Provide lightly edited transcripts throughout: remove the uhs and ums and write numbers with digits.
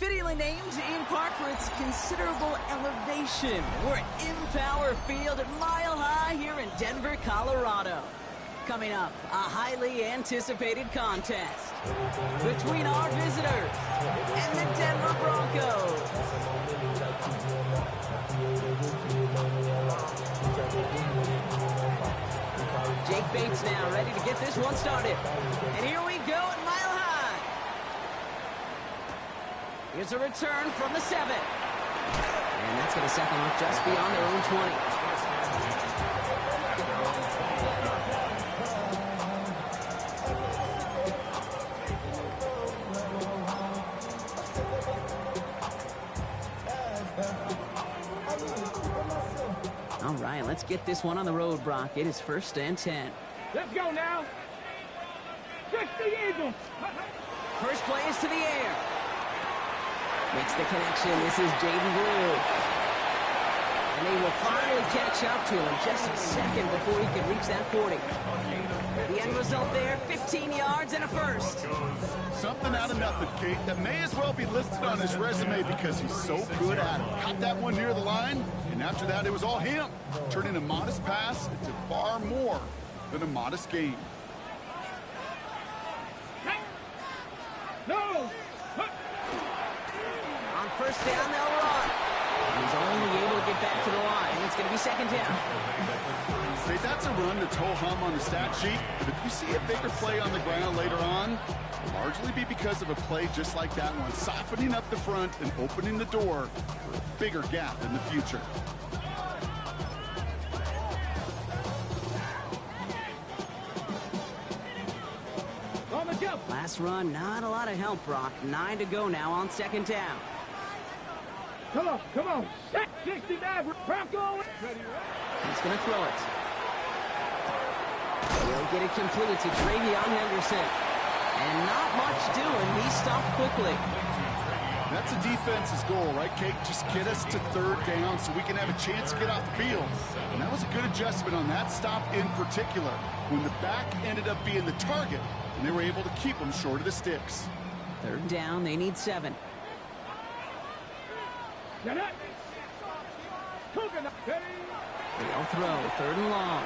Fittingly named in part for its considerable elevation. We're at Empower Field at Mile High here in Denver, Colorado. Coming up, a highly anticipated contest between our visitors and the Denver Broncos. Jake Bates now ready to get this one started. And here we go at Mile High. Here's a return from the 7. And that's going to set them up just beyond their own 20. All right, let's get this one on the road, Brock. It is 1st and 10. Let's go now. 60 Eagles. First play is to the air. Makes the connection. This is Jaden Blue. And they will finally catch up to him just a second before he can reach that 40. The end result there, 15 yards and a first. Something out of nothing, Kate, that may as well be listed on his resume because he's so good at it. Caught that one near the line, and after that, it was all him. Turning a modest pass into far more than a modest gain. No! On first down, they'll run. He's only able to get back to the line. It's going to be 2nd down. Say that's a run that's ho-hum on the stat sheet, but if you see a bigger play on the ground later on, it'll largely be because of a play just like that one, softening up the front and opening the door for a bigger gap in the future. Last run, not a lot of help, Brock. 9 to go now on 2nd down. Come on. 69, Bronco. He's going to throw it. He'll get it complete to Travion Henderson. And not much doing. He stopped quickly. That's a defense's goal, right, Kate? Just get us to 3rd down so we can have a chance to get off the field. And that was a good adjustment on that stop in particular, when the back ended up being the target, and they were able to keep him short of the sticks. 3rd down, they need 7. They'll throw, 3rd and long.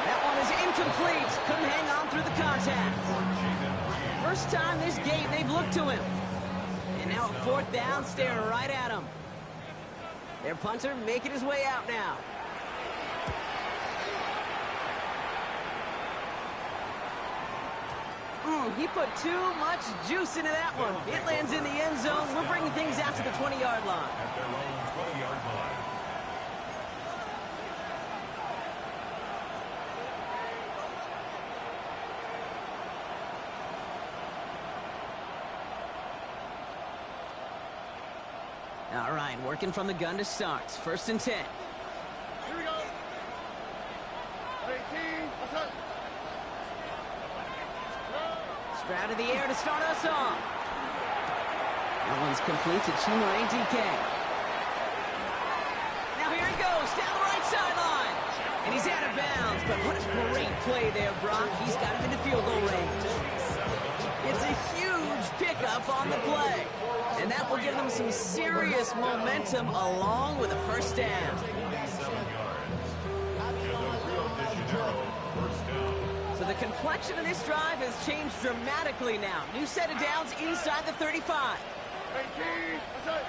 That one is incomplete. Couldn't hang on through the contact. First time this game they've looked to him. And now at 4th down, staring right at him. Their punter making his way out now. He put too much juice into that one. It lands in the end zone. We're bringing things out to the 20-yard line. At their own 20-yard line. All right, working from the gun to start. 1st and 10. Here we go. 18. What's up? Sprout of the air to start us off. That one's complete to Chimere DK. Now here he goes, down the right sideline. And he's out of bounds, but what a great play there, Brock. He's got him into field goal range. It's a huge pickup on the play. And that will give them some serious momentum along with a 1st down. So the complexion of this drive has changed dramatically now. New set of downs inside the 35. 18. What's up?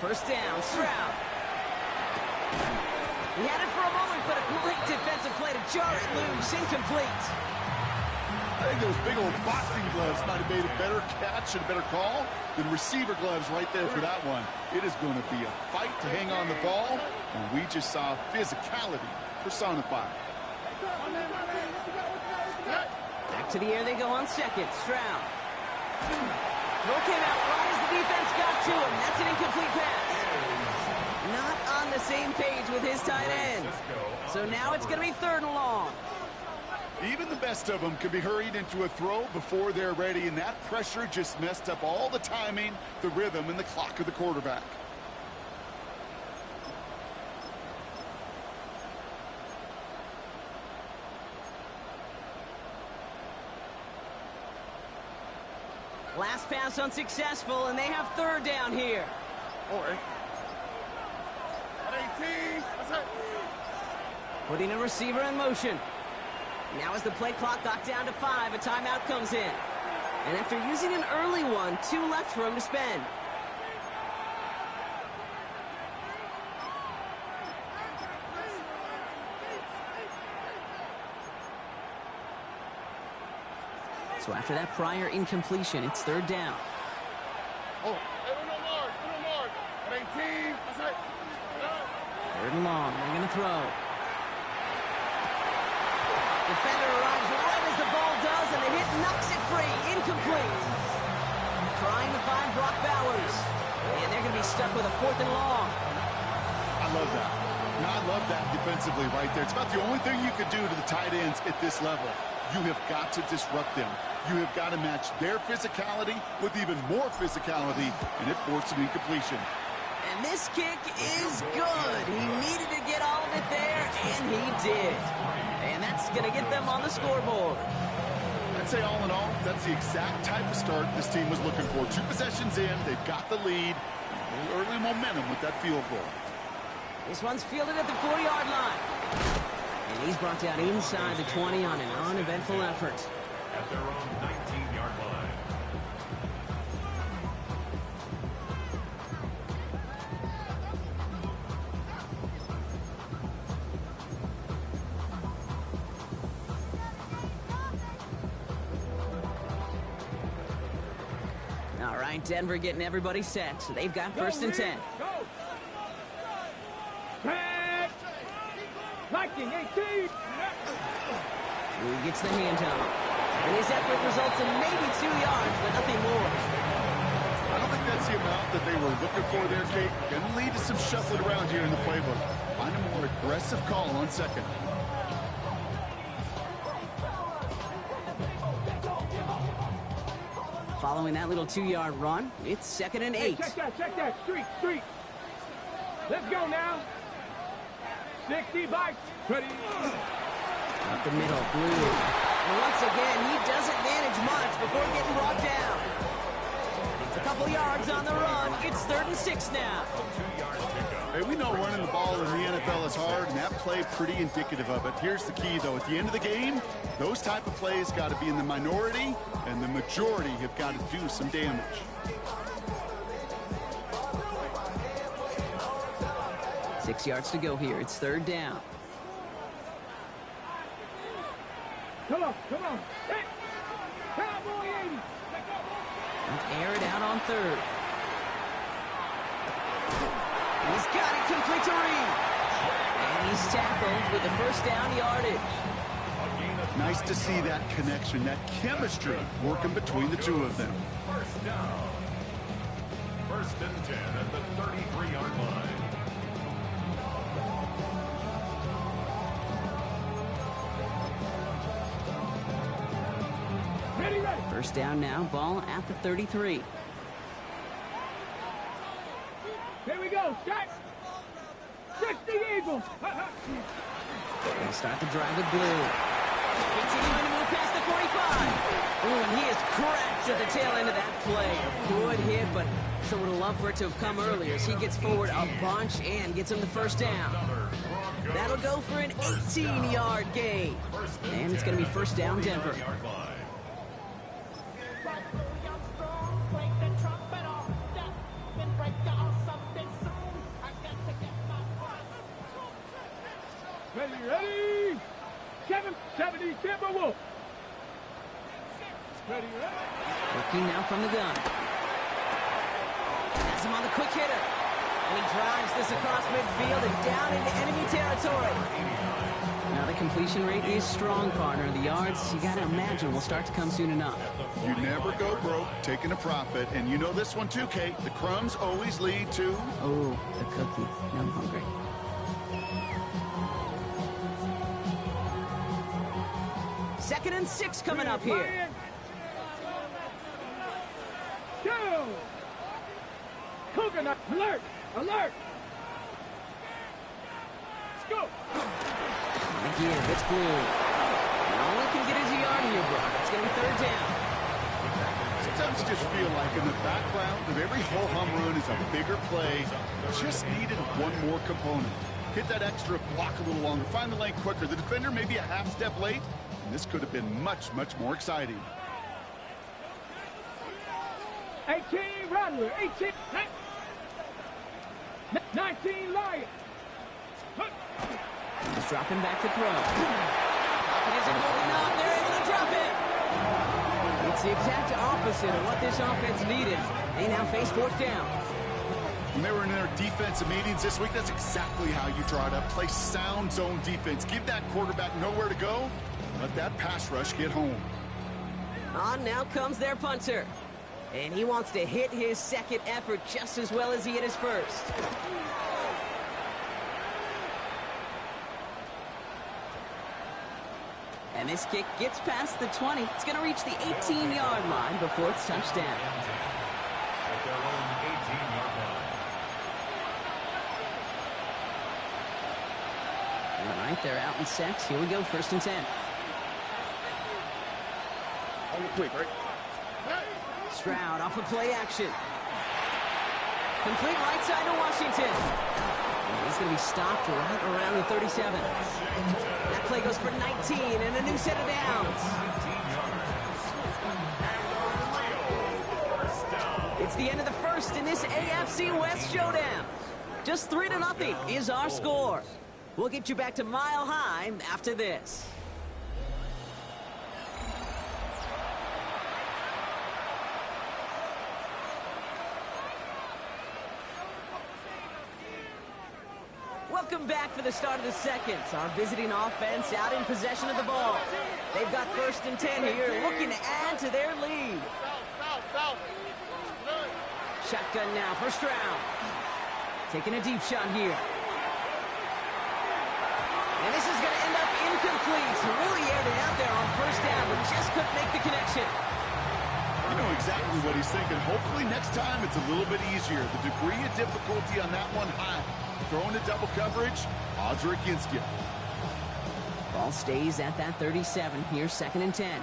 First down, Stroud. He had it for a moment, but a great defensive play to jar it loose, incomplete. I think those big old boxing gloves might have made a better catch and a better call than receiver gloves right there for that one. It is going to be a fight to hang on the ball, and we just saw physicality personified. Back to the air they go on 2nd. Stroud. Throw came out right as the defense got to him. That's an incomplete pass. Not on the same page with his tight end. So now it's going to be 3rd and long. Even the best of them could be hurried into a throw before they're ready, and that pressure just messed up all the timing, the rhythm, and the clock of the quarterback. last pass unsuccessful, and they have third down here. At 18. That's it. Putting a receiver in motion. Now as the play clock got down to 5, a timeout comes in. And after using an early one, 2 left for him to spend. So after that prior incompletion, it's third down. No mark. At 18. That's it. Third and long. They're going to throw. Defender arrives right as the ball does, and the hit knocks it free. Incomplete. Trying to find Brock Bowers. And they're going to be stuck with a 4th and long. I love that. Now, I love that defensively right there. It's about the only thing you could do to the tight ends at this level. You have got to disrupt them. You have got to match their physicality with even more physicality, and it forced an incompletion. And this kick is good. He needed to get all of it there, and he did. And that's going to get them on the scoreboard. I'd say all in all, that's the exact type of start this team was looking for. 2 possessions in, they've got the lead. A little early momentum with that field goal. This one's fielded at the 4-yard line. And he's brought down inside the 20 on an uneventful effort. At their own 19-yard line. All right, Denver getting everybody set. So they've got first and 10. Go. Back. Viking 18. He gets the handoff. And his effort results in maybe 2 yards, but nothing more. I don't think that's the amount that they were looking for there, Kate. Going to lead to some shuffling around here in the playbook. Find a more aggressive call on second. Following that little 2-yard run, it's 2nd and 8. Check that. Street. Let's go now. 60 bikes. Ready. Up the middle, Blue. And once again, he doesn't manage much before getting brought down. A couple yards on the run. It's 3rd and 6 now. Hey, we know running the ball in the NFL is hard, and that play pretty indicative of it. Here's the key, though. At the end of the game, those type of plays got to be in the minority, and the majority have got to do some damage. Six yards to go here. It's 3rd down. Come on. Hey. Cowboy 80. And air it out on 3rd. He's got it complete to Reed. And he's tackled with the first down yardage. Nice to see that connection, that chemistry working between the two of them. First down. 1st and 10 at the 33-yard line. Ready. First down now, ball at the 33. Here we go. Start. 60 Eagles. They start the drive with Blue. Continuing to move past the 45. Ooh, and he is cracked at the tail end of that play. A good hit, but sure would have loved for it to have come earlier as he gets forward a bunch and gets him the first down. That'll go for an 18-yard gain. And it's going to be first down, Denver. Ready. 770 Timberwolf. Ready. Working now from the gun. Has him on the quick hitter. And he drives this across midfield and down into enemy territory. Now the completion rate is strong, partner. The yards, you got to imagine, will start to come soon enough. You never go broke taking a profit, and you know this one too, Kate. The crumbs always lead to... Oh, the cookie. Now I'm hungry. Second and 6 coming up here. Go! Coconut alert! Let's go! Again, it's Blue. And all he can get is a yard here, bro. It's going to be 3rd down. So Sometimes you just feel like in the background of every ho-hum run is a bigger play. Just needed one more component. Hit that extra block a little longer, find the lane quicker. The defender may be a half step late, and this could have been much, much more exciting. 18 Rattler, 18. 19 Lion. He's dropping back to throw. It isn't holding up. They're able to drop it. It's the exact opposite of what this offense needed. They now face fourth down. When they were in their defensive meetings this week, that's exactly how you draw it up. Play sound zone defense. Give that quarterback nowhere to go. Let that pass rush get home. On now comes their punter. And he wants to hit his second effort just as well as he hit his first. And this kick gets past the 20. It's going to reach the 18-yard line before it's touchdown. At their own 18-yard line. All right, they're out in sets. Here we go, 1st and 10. Quick, right? Stroud off of play action. Complete right side to Washington. And he's going to be stopped right around the 37. That play goes for 19 and a new set of downs. It's the end of the first in this AFC West showdown. Just 3-0 is our score. We'll get you back to Mile High after this. Welcome back for the start of the second. Our visiting offense out in possession of the ball. They've got 1st and 10 here, looking to add to their lead. Shotgun now for Stroud. Taking a deep shot here. And this is going to end up incomplete. Really aired it out there on 1st down, but just couldn't make the connection. You know exactly what he's thinking. Hopefully next time it's a little bit easier. The degree of difficulty on that one high. Throwing to double coverage, odds are against you. Ball stays at that 37. Here's 2nd and 10.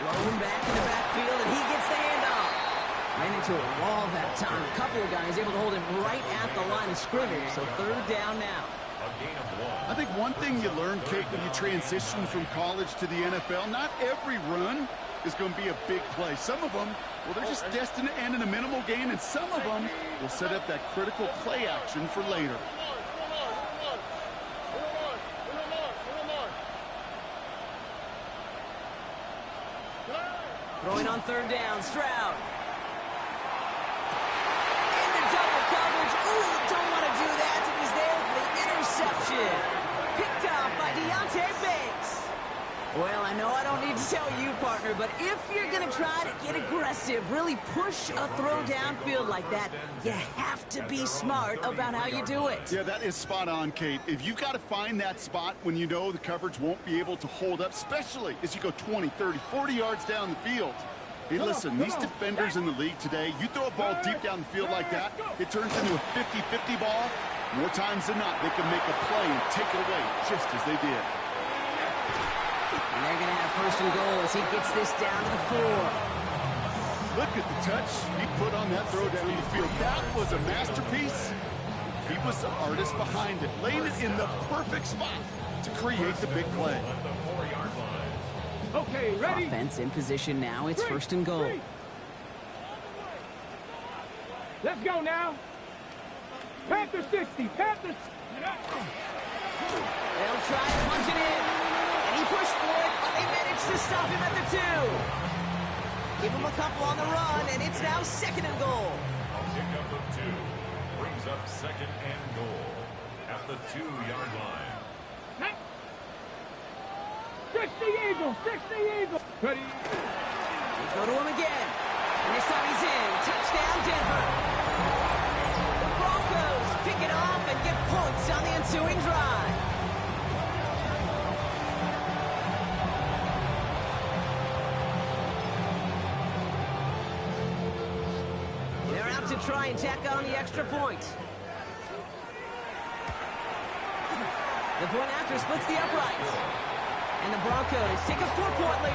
Rolling back in the backfield, and he gets the handoff. Ran into a wall that time. A couple of guys able to hold him right at the line of scrimmage, so 3rd down now. I think one thing you learn, Kate, when you transition from college to the NFL, not every run is going to be a big play. Some of them, well, they're just destined to end in a minimal gain, and some of them will set up that critical play action for later. Throwing on 3rd down, Stroud. Into double coverage. Ooh, don't want to do that. He's there for the interception. Picked off by Deontay Banks. Well, I know I don't need to tell you, partner, but if you're going to try to get aggressive, really push a throw downfield like that, you have to be smart about how you do it. Yeah, that is spot on, Kate. If you've got to find that spot when you know the coverage won't be able to hold up, especially as you go 20, 30, 40 yards down the field. Hey, listen, these defenders in the league today, you throw a ball deep down the field like that, it turns into a 50-50 ball. More times than not, they can make a play and take it away just as they did. And they're going to have 1st and goal as he gets this down to the 4. Look at the touch he put on that throw down the field. That was a masterpiece. He was the artist behind it, laying it in the perfect spot to create the big play. Okay, ready? Offense in position now. It's 1st and goal. Let's go now. Panther 60. Panthers. They'll try to punch it in. And he pushed for it, but they managed to stop him at the 2. Give him a couple on the run, and it's now 2nd and goal. I'll pick up the 2. Brings up 2nd and goal at the 2-yard line. 60 Eagles. 60 Eagles. Ready? They go to him again. And this time he's in. Touchdown, Denver. The Broncos pick it off and get points on the ensuing drive. They're out to try and tack on the extra point. The point after splits the uprights. And the Broncos take a 4-point lead.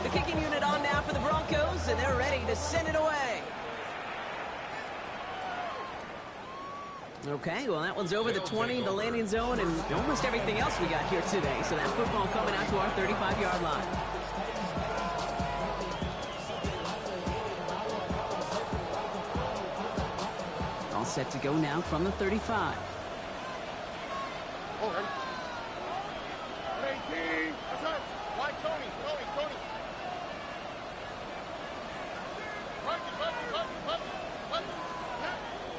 The kicking unit on now for the Broncos, and they're ready to send it away. Okay, well, that one's over the 20, the landing zone, and almost everything else we got here today. So that football coming out to our 35-yard line. All set to go now from the 35. Okay. 18. That's right. Why Tony?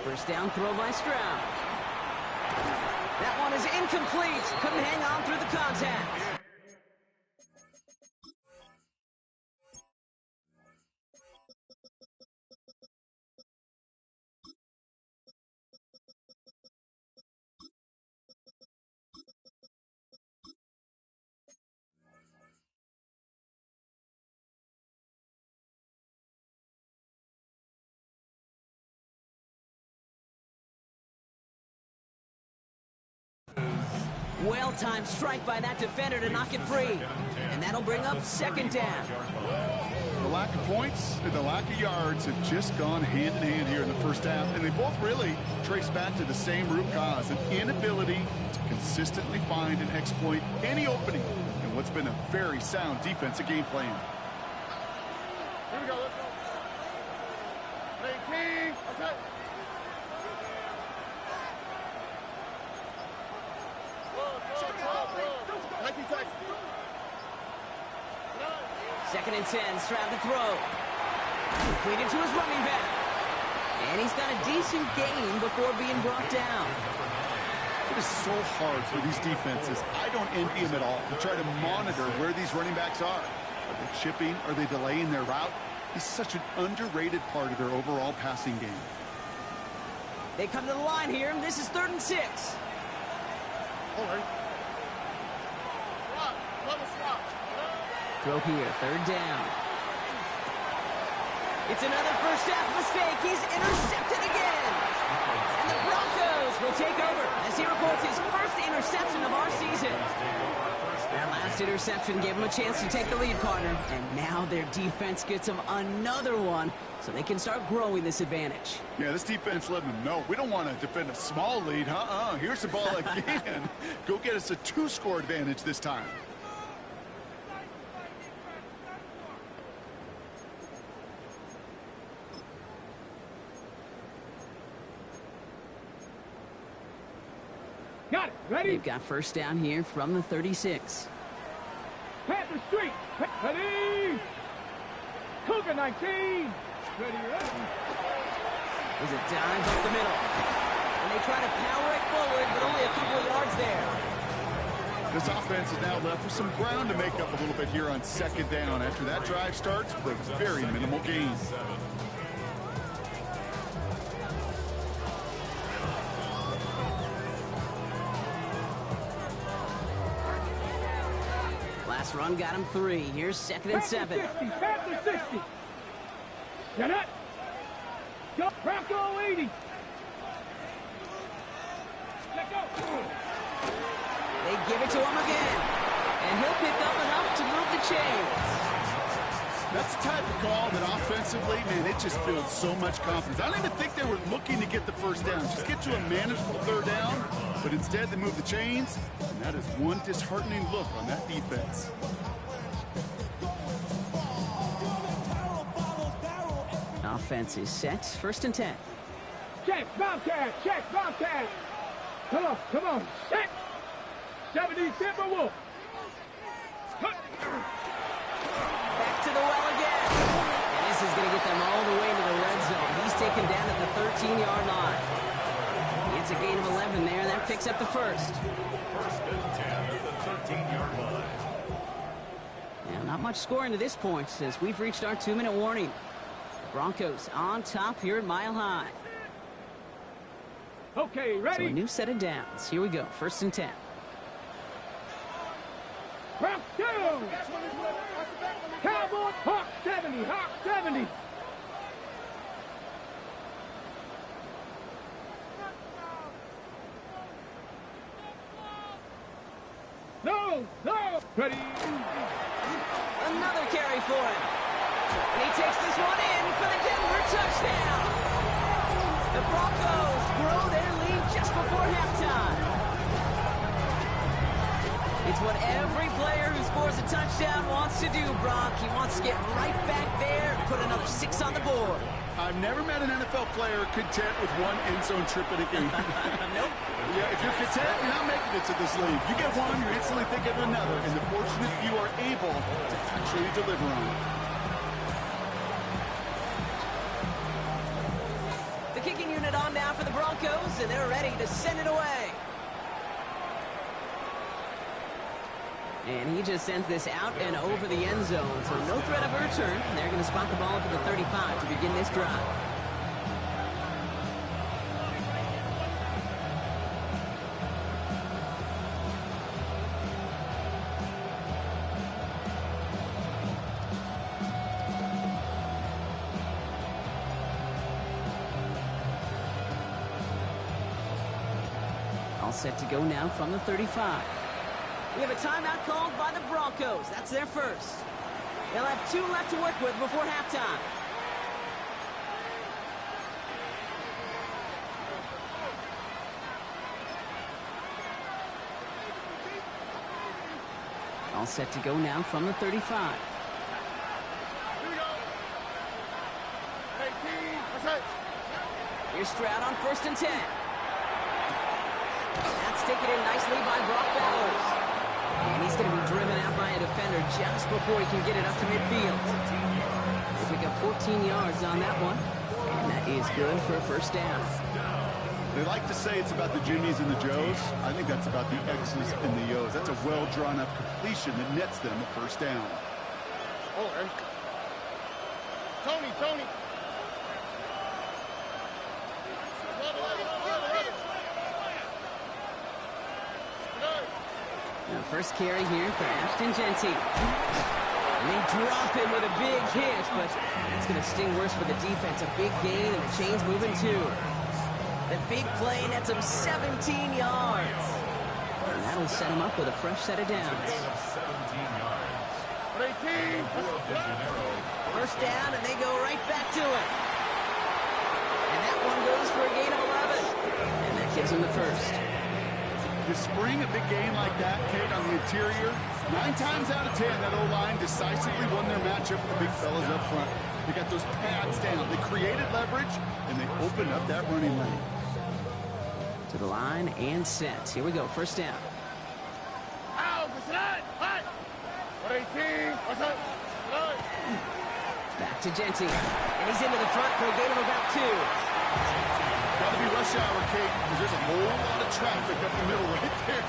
First down throw by Stroud. That one is incomplete. Couldn't hang on through the contact. Well-timed strike by that defender to knock it free. And that'll bring up second down. The lack of points and the lack of yards have just gone hand in hand here in the first half, and they both really trace back to the same root cause, an inability to consistently find and exploit any opening in what's been a very sound defensive game plan. Here we go. Let's go. 18. Okay. Second and 10, Stroud to throw. Completed to his running back. And he's got a decent gain before being brought down. It is so hard for these defenses. I don't envy them at all to try to monitor where these running backs are. Are they chipping? Are they delaying their route? He's such an underrated part of their overall passing game. They come to the line here. This is 3rd and 6. All right. Throw here, 3rd down. It's another first half mistake. He's intercepted again. And the Broncos will take over as he reports his first interception of our season. That last interception gave him a chance to take the lead, partner. And now their defense gets them another one so they can start growing this advantage. Yeah, this defense letting them know we don't want to defend a small lead. Here's the ball again. Go get us a 2-score advantage this time. Got it. Ready? They've got first down here from the 36. Panther Street. Ready. Cougar 19. Ready. There's a dive up the middle. And they try to power it forward, but only a couple of yards there. This offense is now left with some ground to make up a little bit here on second down after that drive starts with very minimal gains. Last run got him 3. Here's 2nd and 7. Panther 60. Get it. Go. Bronco 80. Let go. They give it to him again. And he'll pick up enough to move the chains. That's the type of call that offensively, man, it just builds so much confidence. I don't even think they were looking to get the first down. Just get to a manageable 3rd down. But instead, they move the chains. And that is one disheartening look on that defense. Offense is set. 1st and 10. Check, Bobcat. Check, Bobcat. Come on, come on. Check. 70 Timberwolf. Back to the well again. And this is going to get them all the way into the red zone. He's taken down at the 13-yard line. He gets a gain of 11 there. That picks up the first. 1st and 10 at the 13-yard line. Now, not much scoring to this point as we've reached our 2-minute warning. The Broncos on top here at Mile High. Okay, ready? So a new set of downs. Here we go. 1st and 10. Bronco. Cowboy, Hawk 70, Hawk 70. No, no. Ready. Another carry for him. And he takes this one in for the Denver touchdown. The Broncos grow their lead just before halftime. It's what every player who scores a touchdown wants to do, Brock. He wants to get right back there and put another 6 on the board. I've never met an NFL player content with one end zone trip in a game. Nope. Yeah, if you're content, you're not making it to this league. You get one, you're instantly thinking of another, and the fortunate few are able to actually deliver on it. The kicking unit on now for the Broncos, and they're ready to send it away. And he just sends this out and over the end zone, so no threat of a return. They're going to spot the ball at the 35 to begin this drive. All set to go now from the 35. We have a timeout called by the Broncos. That's their first. They'll have 2 left to work with before halftime. All set to go now from the 35. Here we go. 18. That's it. Here's Stroud on 1st and 10. That's taken in nicely by Brock Bowers. And he's going to be driven out by a defender just before he can get it up to midfield. They pick up 14 yards on that one. And that is good for a first down. They like to say it's about the Jimmies and the Joes. I think that's about the X's and the O's. That's a well-drawn-up completion that nets them a first down. Oh, man. Tony. Now first carry here for Ashton Genty. And they drop him with a big hit, but that's going to sting worse for the defense. A big gain, and the chain's moving too. The big play nets him 17 yards. And that'll set him up with a fresh set of downs. 18. First down, and they go right back to it. And that one goes for a gain of 11. And that gives him the first. You spring a big game like that, Kate, on the interior, 9 times out of 10, that O-line decisively won their matchup with the big fellas up front. They got those pads down. They created leverage, and they opened up that running lane. To the line and set. Here we go, first down. Back to Genty. And he's into the front for a gain of about 2. Got to be rush hour, Kate, because there's a whole lot of traffic up the middle right there.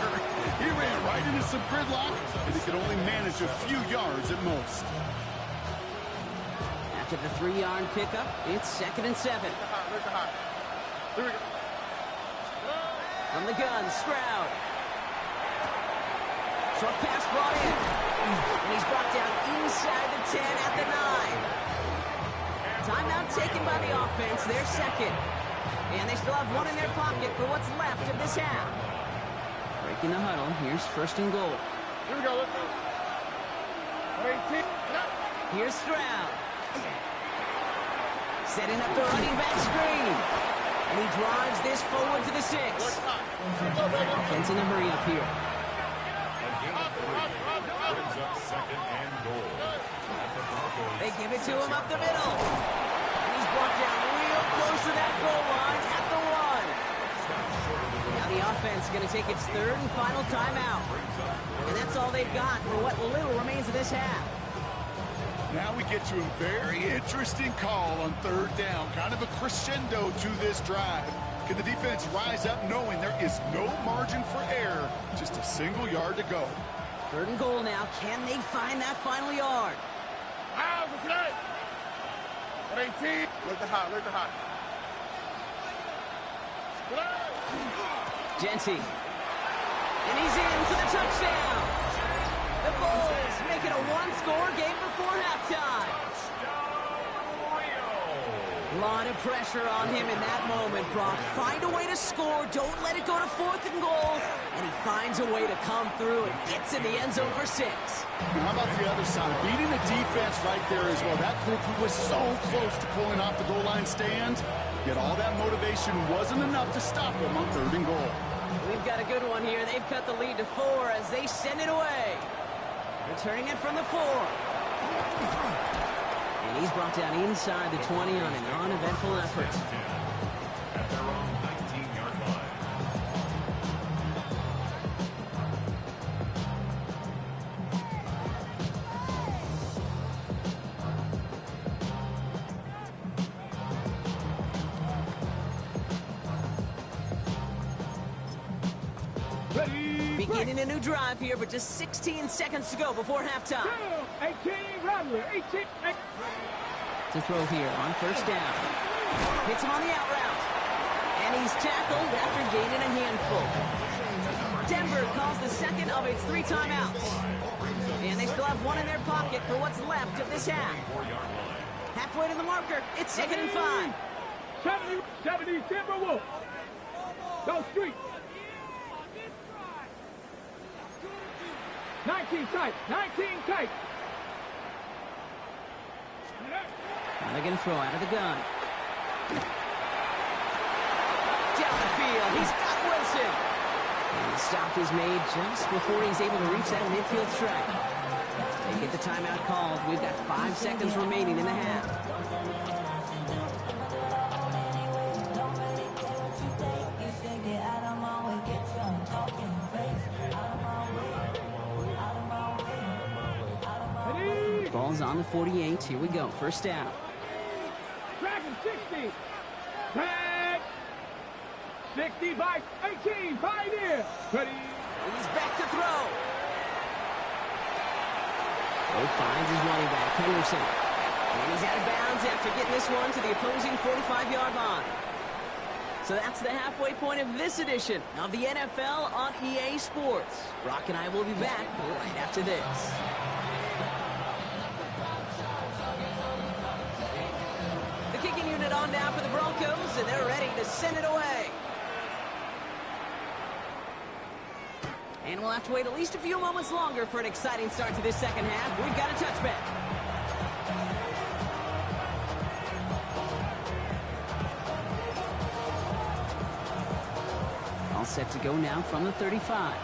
He ran right into some gridlock, and he could only manage a few yards at most. After the 3-yard pickup, it's 2nd and 7. Here we go. From the gun, Stroud. Short pass brought in. And he's brought down inside the 10 at the 9. Timeout taken by the offense, their second. And they still have one in their pocket for what's left of this half. Breaking the huddle, here's 1st and goal. Here we go. Let's go. 18. Here's Stroud. Setting up the running back screen. And he drives this forward to the 6. Offense in a hurry up here. They give it to him up the middle. And he's brought down real close to that goal line at the 1. Now the offense is going to take its 3rd and final timeout. And that's all they've got for what little remains of this half. Now we get to a very interesting call on 3rd down. Kind of a crescendo to this drive. Can the defense rise up knowing there is no margin for error? Just a single yard to go. 3rd and goal now. Can they find that final yard? 18. Look the hot. Genty. And he's in for the touchdown. The Bulls make it a one-score game before halftime. A lot of pressure on him in that moment, Brock. Find a way to score. Don't let it go to 4th and goal. And he finds a way to come through and gets in the end zone for 6. How about the other side? Beating the defense right there as well. That group who was so close to pulling off the goal line stand, yet all that motivation wasn't enough to stop them on 3rd and goal. We've got a good one here. They've cut the lead to 4 as they send it away. Returning it from the 4. And he's brought down inside the 20 on an uneventful effort. At their own 19-yard line. Beginning a new drive here, but just 16 seconds to go before halftime. 18, Rodley, 18. To throw here on 1st down. Hits him on the out route. And he's tackled after gaining a handful. Denver calls the second of its 3 timeouts. And they still have 1 in their pocket for what's left of this half. Halfway to the marker, it's 2nd and 5. 70 Timberwolves. Go street. 19 tight. 19 tight. Now they're going to throw out of the gun. Down the field. He's got Wilson. And the stop is made just before he's able to reach that midfield strike. They get the timeout called. We've got 5 seconds remaining in the half. Ball's on the 48. Here we go. 1st down. Dragon 60. Tag. 60 by 18. Pioneer. Ready. He's back to throw. He finds his running back, Henderson. And he's out of bounds after getting this one to the opposing 45-yard line. So that's the halfway point of this edition of the NFL on EA Sports. Brock and I will be back right after this. Kicking unit on now for the Broncos, and they're ready to send it away. And we'll have to wait at least a few moments longer for an exciting start to this second half. We've got a touchback. All set to go now from the 35.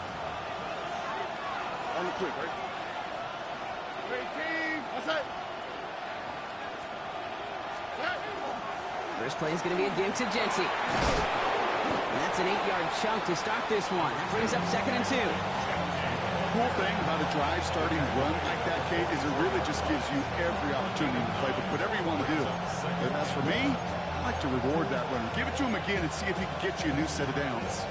On the quick, right? 18. What's that? First play is going to be a give to Genty. And that's an 8-yard chunk to start this one. That brings up 2nd and 2. Cool thing about a drive starting run like that, Kate, is it really just gives you every opportunity to play with whatever you want to do. And as for me, I like to reward that runner. Give it to him again and see if he can get you a new set of downs.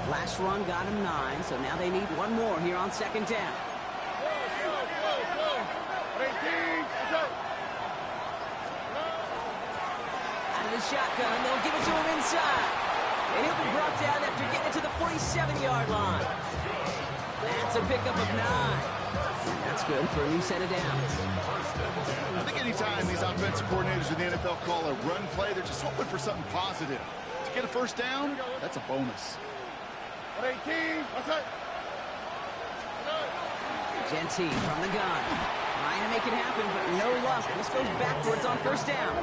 Last run got him 9, so now they need 1 more here on 2nd down. Out of the shotgun, they'll give it to him inside. And he'll be brought down after getting it to the 47-yard line. That's a pickup of 9. And that's good for a new set of downs. I think anytime these offensive coordinators in the NFL call a run play, they're just hoping for something positive. To get a 1st down, that's a bonus. 18. What's that? Genty from the gun. Trying to make it happen, but no luck. This goes backwards on 1st down.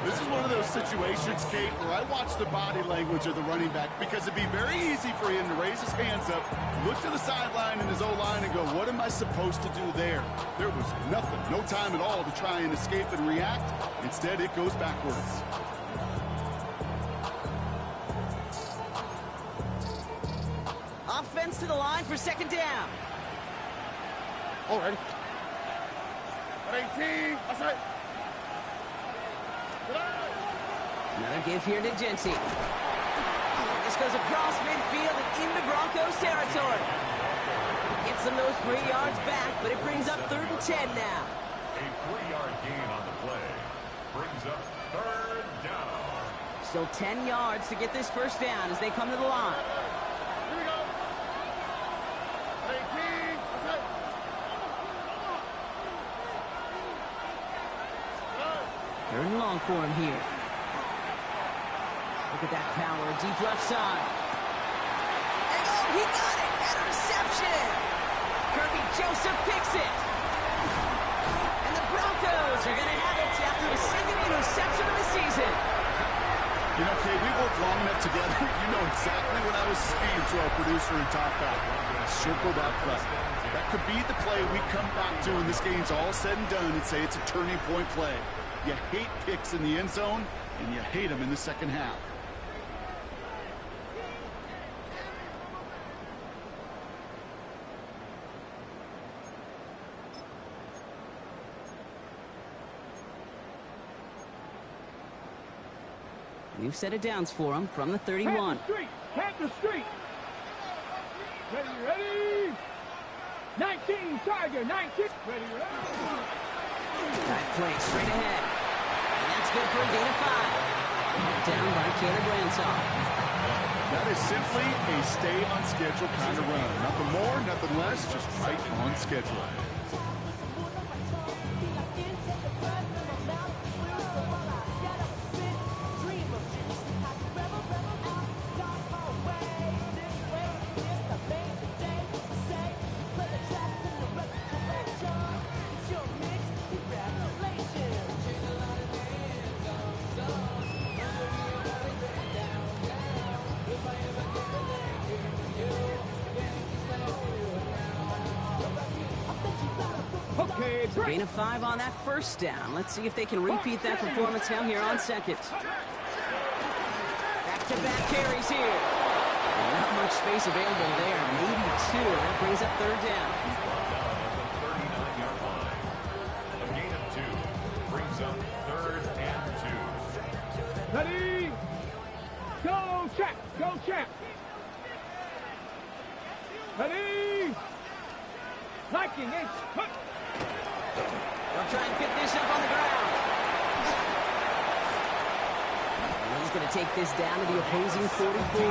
This is one of those situations, Kate, where I watch the body language of the running back because it'd be very easy for him to raise his hands up, look to the sideline in his O-line and go, what am I supposed to do there? There was nothing, no time at all to try and escape and react. Instead, it goes backwards. Offense to the line for 2nd down. All ready. 18. What's that? Another give here to Genty. This goes across midfield and into Broncos territory. Gets them those 3 yards back, but it brings up 3rd and 10 now. A 3-yard gain on the play brings up 3rd down. Still 10 yards to get this first down as they come to the line. Here we go. 18. Okay. Third and long for him here. Look at that power, deep left side. And oh, he got it! Interception! Kirby Joseph picks it. And the Broncos are going to have it after a second interception of the season. You know, Kay, we worked long enough together. You know exactly what I was saying to our producer and top back. Circle that play. That could be the play we come back to when this game's all said and done and say it's a turning point play. You hate picks in the end zone, and you hate them in the second half. New set of downs for him from the 31. Tap the street. Ready, ready. 19, Tiger, 19. Ready, ready. That play straight ahead. And that's good for a gain of 5. Down by Caleb Ransaw. That is simply a stay on schedule kind of run. Nothing more, nothing less, just right on schedule. Gain of 5 on that first down. Let's see if they can repeat that performance now here on second. Back-to-back carries here. And not much space available there. Maybe 2. That brings up third down. A gain of 2 brings up 3rd and 2. Ready. Go check. Go check. Ready. Liking it. They'll try and pick this up on the ground. And he's going to take this down to the opposing 44.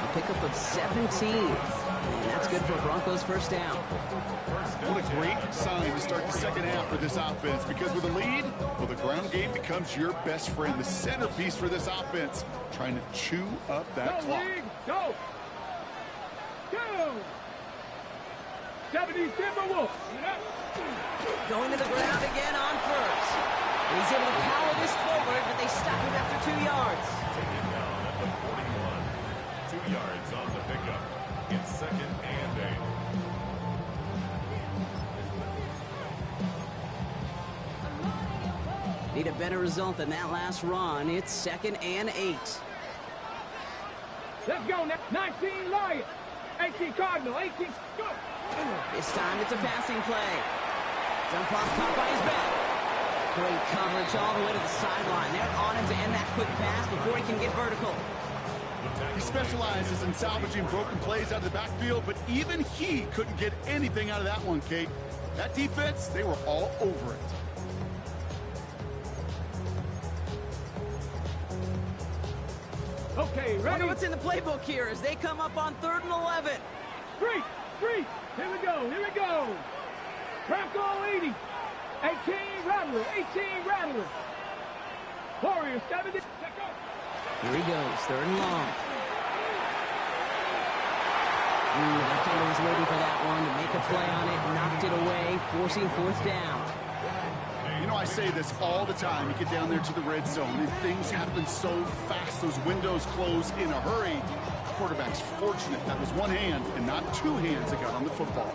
A pickup of 17. And that's good for Broncos first down. What a great sign to start the second half for this offense, because with a lead, well, the ground game becomes your best friend, the centerpiece for this offense, trying to chew up that clock. League, go! Go! 70 Timberwolves. Going to the ground again on first. And he's able to power this forward, but they stop him after 2 yards. Taken down at the 41. 2 yards on the pickup. It's 2nd and 8. Need a better result than that last run. It's 2nd and 8. Let's go now. 19 Lions. 18 Cardinal. 18. Go. This time it's a passing play. Jump off caught by his back. Great coverage all the way to the sideline. They're on him to end that quick pass before he can get vertical. He specializes in salvaging broken plays out of the backfield, but even he couldn't get anything out of that one, Kate. That defense, they were all over it. Okay, ready? Wonder what's in the playbook here as they come up on 3rd and 11. Three. Here we go. Here we go. Bronco 80. 18 Rattler. 18 Rattler. Warriors 70. Here he goes. 3rd and long. The defender was waiting for that one to make a play on it. Knocked it away, forcing 4th down. You know, I say this all the time. You get down there to the red zone, and things happen so fast. Those windows close in a hurry. Quarterback's fortunate that was one hand and not 2 hands that got on the football.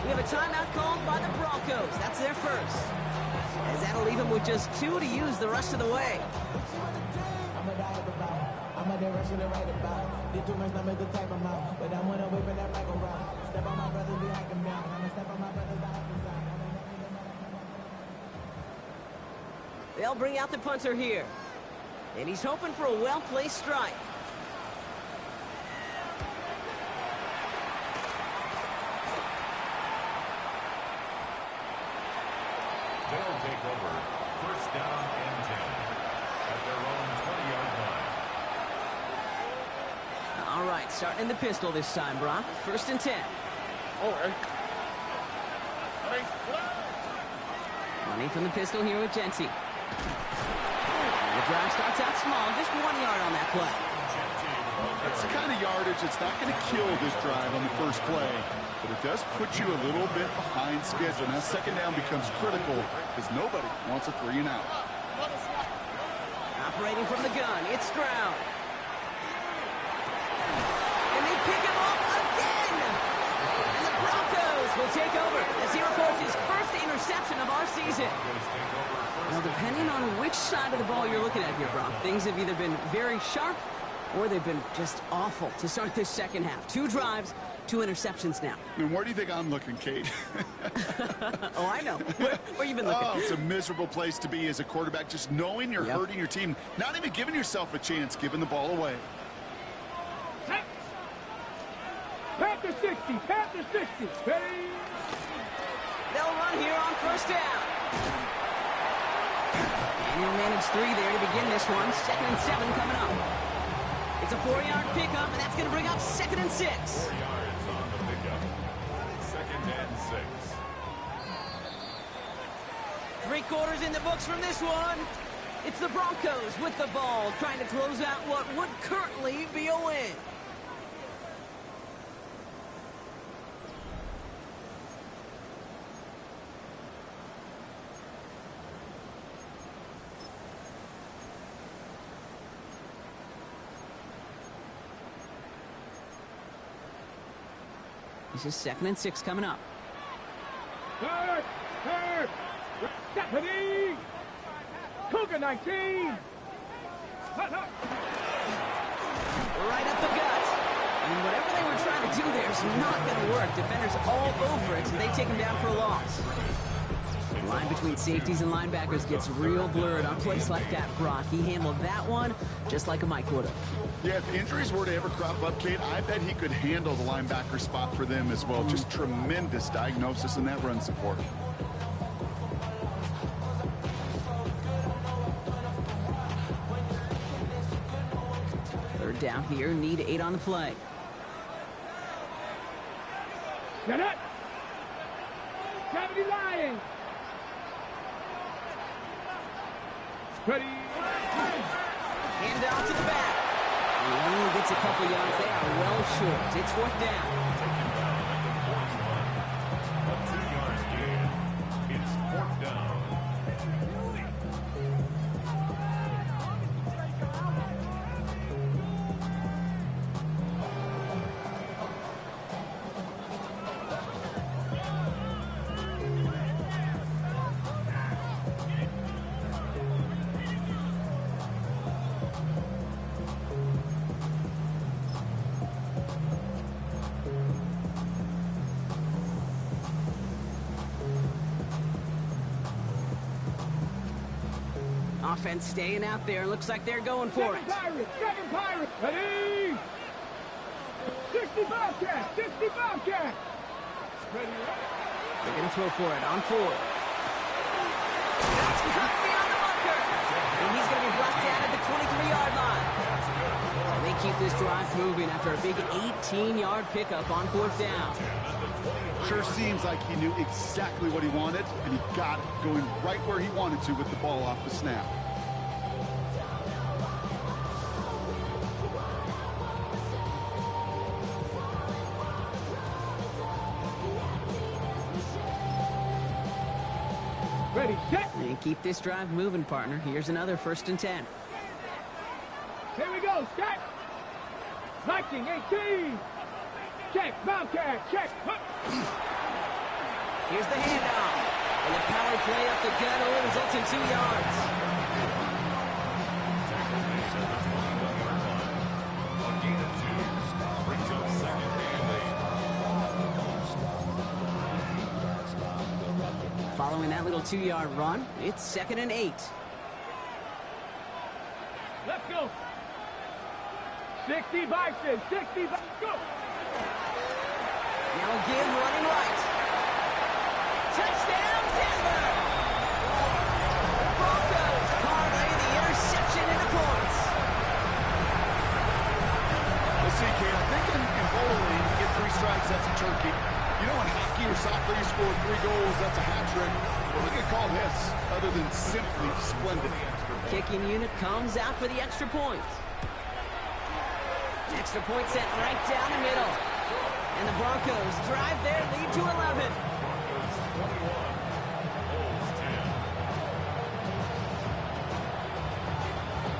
We have a timeout called by the Broncos. That's their first. As that'll leave them with just 2 to use the rest of the way. I'm a direction to write about. Did too much, not make the type of mouth. But I'm gonna wait for that mic around. Step on my brothers, be like them down. I'ma step on my brothers, I have to sign. They'll bring out the punter here. And he's hoping for a well-placed strike. over. First down and 10 at their own 20-yard line. All right, starting in the pistol this time, Brock. First and 10. Running from the pistol here with Jency. The drive starts out small, just 1 yard on that play. That's the kind of yardage that's not going to kill this drive on the first play, but it does put you a little bit behind schedule. Now second down becomes critical because nobody wants a 3 and out. Operating from the gun, it's Stroud. And they pick him off again! And the Broncos will take over as he records his first interception of our season. Now, depending on which side of the ball you're looking at here, Brock, things have either been very sharp or they've been just awful to start this second half. 2 drives, 2 interceptions now. And where do you think I'm looking, Kate? Oh, I know. Where you been looking? Oh, it's a miserable place to be as a quarterback, just knowing you're hurting your team, not even giving yourself a chance, giving the ball away. Panther 60, Panther 60. Ready? They'll run here on first down. And he'll manage 3 there to begin this one. 2nd and 7 coming up. It's a 4-yard pickup, and that's going to bring up 2nd and 6. 4 yards on the pickup. 2nd and 6. 3 quarters in the books from this one. It's the Broncos with the ball, trying to close out what would currently be a win. This is 2nd and 6 coming up. Third. Stephanie. Cougar 19. Right up the gut. And whatever they were trying to do there is not going to work. Defenders all over it, so they take him down for a loss. The line between safeties and linebackers gets real blurred on plays like that, Brock. He handled that one just like a Mike would have. Yeah, if injuries were to ever crop up, Kate, I bet he could handle the linebacker spot for them as well. Just tremendous diagnosis in that run support. Third down here, need 8 on the play. Get it. 70 Lions. Ready. Hand off to the back. He only gets a couple yards. They are well short. It's 4th down. A 2-yard gain. It's 4th down. Offense staying out there. Looks like they're going for it. 7 Pirates. Ready. 60 Bobcats. 60 Bobcats. Ready. They're going to throw for it on 4th. That's cut beyond the bunker. And he's going to be brought down at the 23-yard line. So they keep this drive moving after a big 18-yard pickup on 4th down. Sure seems like he knew exactly what he wanted, and he got it, going right where he wanted to with the ball off the snap. Ready, set. And keep this drive moving, partner. Here's another 1st and 10. Here we go, set. Viking 18. Check, Bobcat, check. Here's the handoff. And the power play up the gut only results in 2 yards. A gain of 2. Brings up 2nd and 8. Following that little 2-yard run, it's 2nd and 8. Let's go. 60 Bison, 60 Bison, go. Now again, running right. Touchdown, Denver! that's a turkey. You know, in hockey or soccer, you score 3 goals, that's a hat trick. What do we can call this other than simply splendid? Kicking unit comes out for the extra point. Extra point set right down the middle. And the Broncos drive their lead to 11.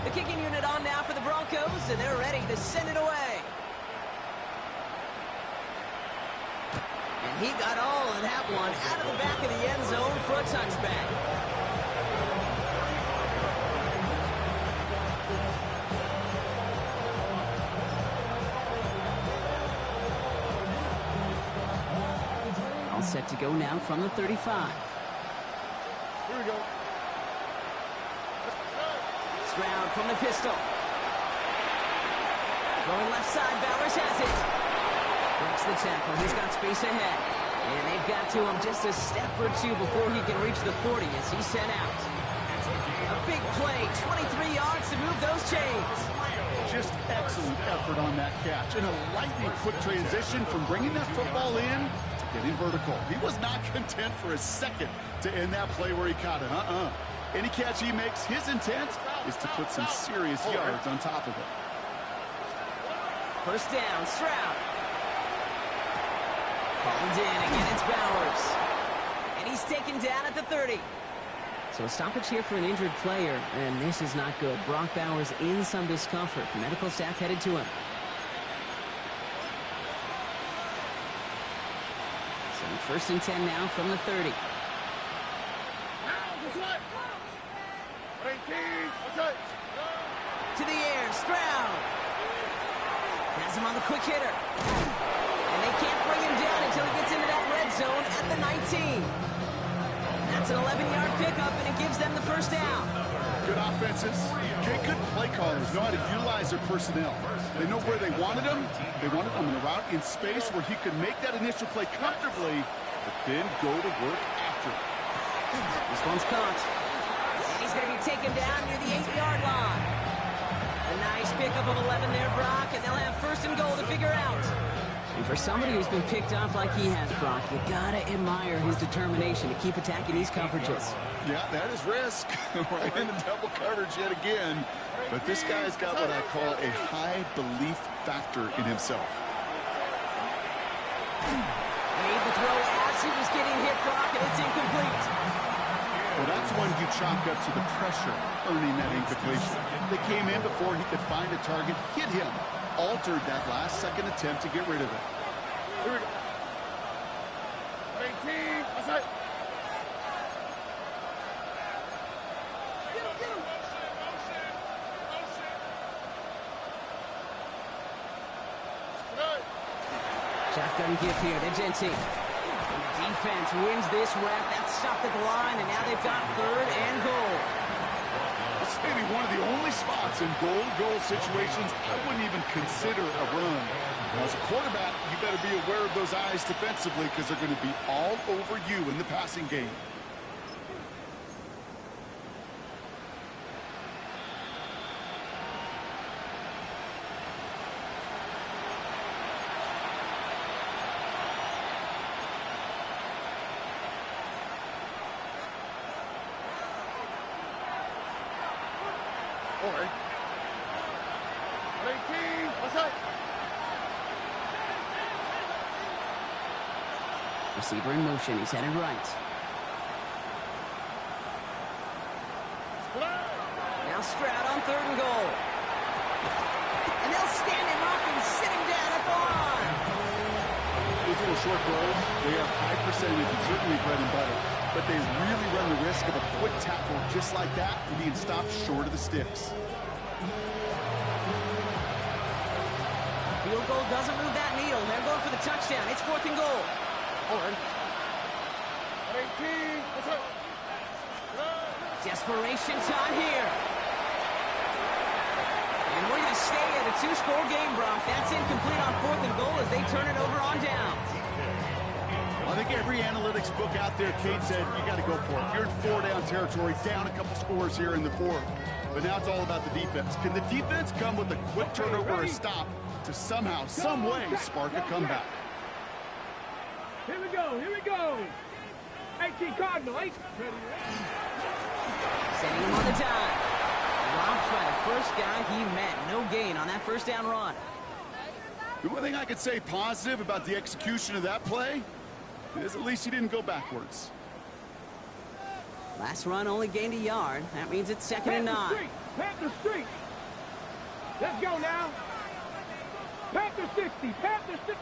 The kicking unit on now for the Broncos, and they're ready to send it away. And he got all of that one out of the back of the end zone for a touchback. All set to go now from the 35. Here we go. Stroud from the pistol. Going left side, Bowers has it. Breaks the tackle, he's got space ahead. And they've got to him just a step or two before he can reach the 40 as he's sent out. A big play, 23 yards to move those chains. Just excellent effort on that catch. And a lightning quick transition from bringing that football in to getting vertical. He was not content for a second to end that play where he caught it. Any catch he makes, his intent is to put some serious yards on top of it. First down, Stroud. Hauled in, again it's Bowers. And he's taken down at the 30. So a stoppage here for an injured player, and this is not good. Brock Bowers in some discomfort. The medical staff headed to him. So first and 10 now from the 30. To the air, Stroud. Has him on the quick hitter. And they can't bring him down until he gets into that red zone at the 19. That's an 11-yard pickup, and it gives them the first down. Good offenses. Good play callers know how to utilize their personnel. They know where they wanted him. They wanted him in a route in space where he could make that initial play comfortably, but then go to work after it. This one's caught. And he's going to be taken down near the 8-yard line. A nice pickup of 11 there, Brock, and they'll have first and goal to figure out. And for somebody who's been picked off like he has, Brock, you gotta admire his determination to keep attacking these coverages. Yeah, that is risk. Right into double coverage yet again. But this guy's got what I call a high belief factor in himself. Made the throw as he was getting hit, Brock, and it's incomplete. Well, that's when you chalk up to the pressure earning that incompletion. They came in before he could find a target, hit him, altered that last-second attempt to get rid of it. Here we go. 18, outside. Shotgun give here to Genty. And the defense wins this rep. That's stopped at the line, and now they've got third and goal. This may be one of the only spots in goal situations I wouldn't even consider a run. Now, as a quarterback, you better be aware of those eyes defensively because they're going to be all over you in the passing game. Receiver in motion. He's headed right. Now Stroud on third and goal. And they'll stand him up and sit him down at the line. Those little short goals, they have high percentage and certainly bread and butter. But they really run the risk of a quick tackle just like that and being stopped short of the sticks. Field goal doesn't move that needle. They're going for the touchdown. It's fourth and goal. Desperation time here. And we're going to stay at a two-score game, Brock. That's incomplete on fourth and goal as they turn it over on down. I think every analytics book out there, Kate said, you got to go for it. You're in four-down territory, down a couple scores here in the fourth. But now it's all about the defense. Can the defense come with a quick turnover or a stop to somehow, some way, spark a comeback? go. Here we go. 18 Cardinal. 8. Sending him on the dive. Dropped by the first guy he met. No gain on that first down run. The one thing I could say positive about the execution of that play is at least he didn't go backwards. Last run only gained a yard. That means it's 2nd and 9. Panther Street. Let's go now. Panther 60. Panther 60.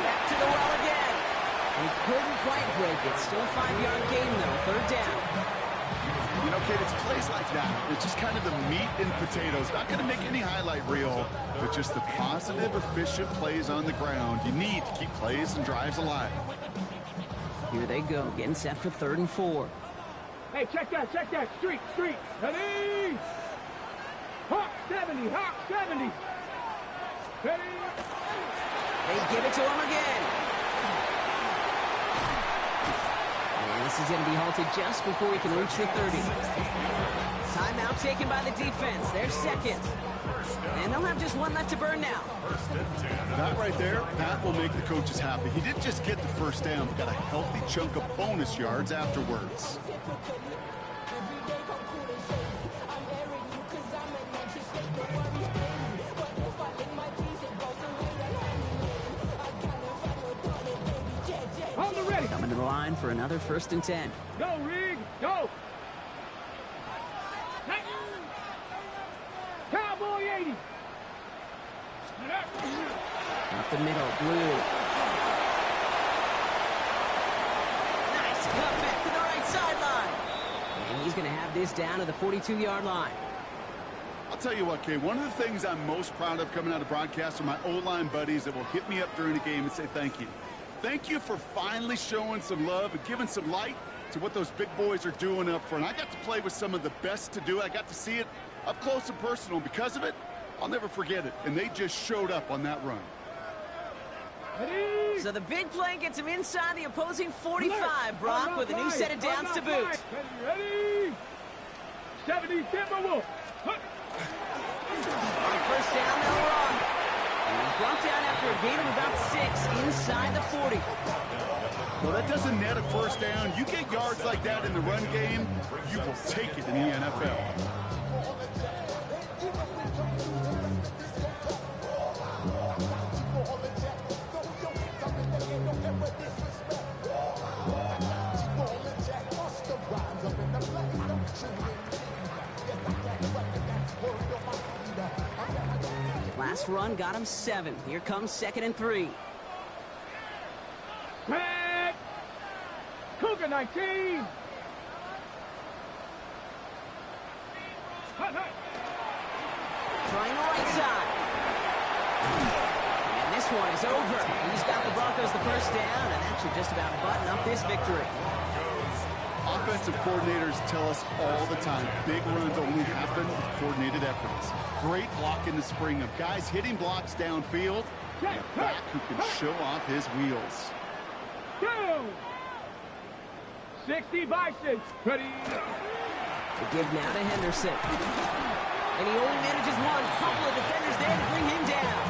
Back to the well again. He couldn't quite break it. Still a 5-yard gain, though. 3rd down. You know, kid, it's plays like that. It's just kind of the meat and potatoes. Not going to make any highlight reel, but just the positive, efficient plays on the ground. You need to keep plays and drives alive. Here they go, getting set for 3rd and 4. Hey, check that. Street. Ready? Hawk 70. Ready? They give it to him again. And this is going to be halted just before he can reach the 30. Timeout taken by the defense. They're 2nd. And they'll have just 1 left to burn now. That right there, that will make the coaches happy. He didn't just get the first down, but got a healthy chunk of bonus yards afterwards. Coming to the line for another 1st and 10. Go, Rig. Go. Cowboy 80. Up the middle, Blue. Nice cut back to the right sideline. And he's going to have this down to the 42-yard line. I'll tell you what, Kay, one of the things I'm most proud of coming out of broadcast are my O-line buddies that will hit me up during the game and say thank you. Thank you for finally showing some love and giving some light to what those big boys are doing up front. I got to play with some of the best to do it. I got to see it up close and personal. Because of it, I'll never forget it. And they just showed up on that run. So the big play gets him inside the opposing 45, Brock, with a new set of downs to boot. Ready? 70 Timberwolves. On 1st down, they'll run. And he's brought down after a gain of about 6 inside the 40. Well, that doesn't net a first down. You get yards like that in the run game, you will take it in the NFL. Last run got him 7. Here comes 2nd and 3. Back. Cougar 19. Hut. Trying the right side. And this one is over. He's got the Broncos the first down, and that should just about button up this victory. Offensive coordinators tell us all the time, big runs only happen with coordinated efforts. Great block in the spring of guys hitting blocks downfield, and a back who can show off his wheels. 60 Bison. Ready? The give now to Henderson. And he only manages one. Couple of defenders there to bring him down.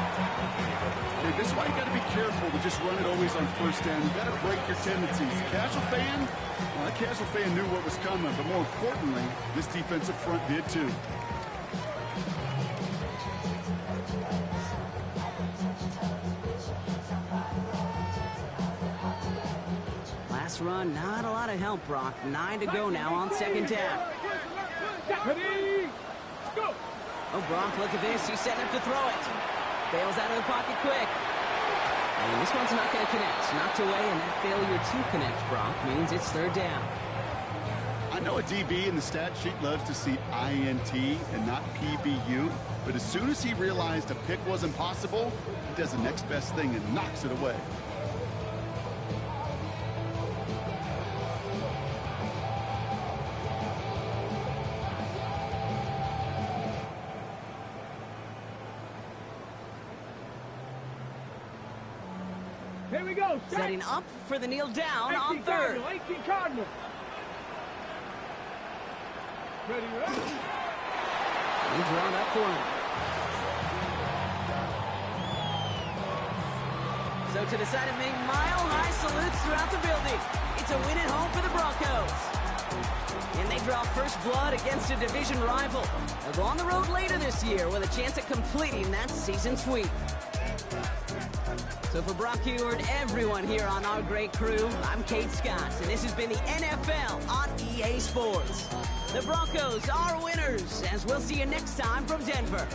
Hey, this is why you got to be careful to just run it always on first down. You got to break your tendencies. Casual fan, well, that casual fan knew what was coming, but more importantly, this defensive front did too. Last run, not a lot of help, Brock. 9 to go now on 2nd down. Ready? Go. Oh, Brock, look at this. He's setting up to throw it. Bails out of the pocket quick. And this one's not going to connect. Knocked away, and that failure to connect, Brock, means it's 3rd down. I know a DB in the stat sheet loves to see INT and not PBU, but as soon as he realized a pick wasn't possible, he does the next best thing and knocks it away. Here we go. Setting up for the kneel down on 3rd. 18 Cardinal. Ready? He's drawn up for him. So to decide it, make mile-high salutes throughout the building. It's a win at home for the Broncos. And they draw first blood against a division rival. They'll go on the road later this year with a chance at completing that season sweep. So for Brock Heward, everyone here on our great crew, I'm Kate Scott, and this has been the NFL on EA Sports. The Broncos are winners, as we'll see you next time from Denver.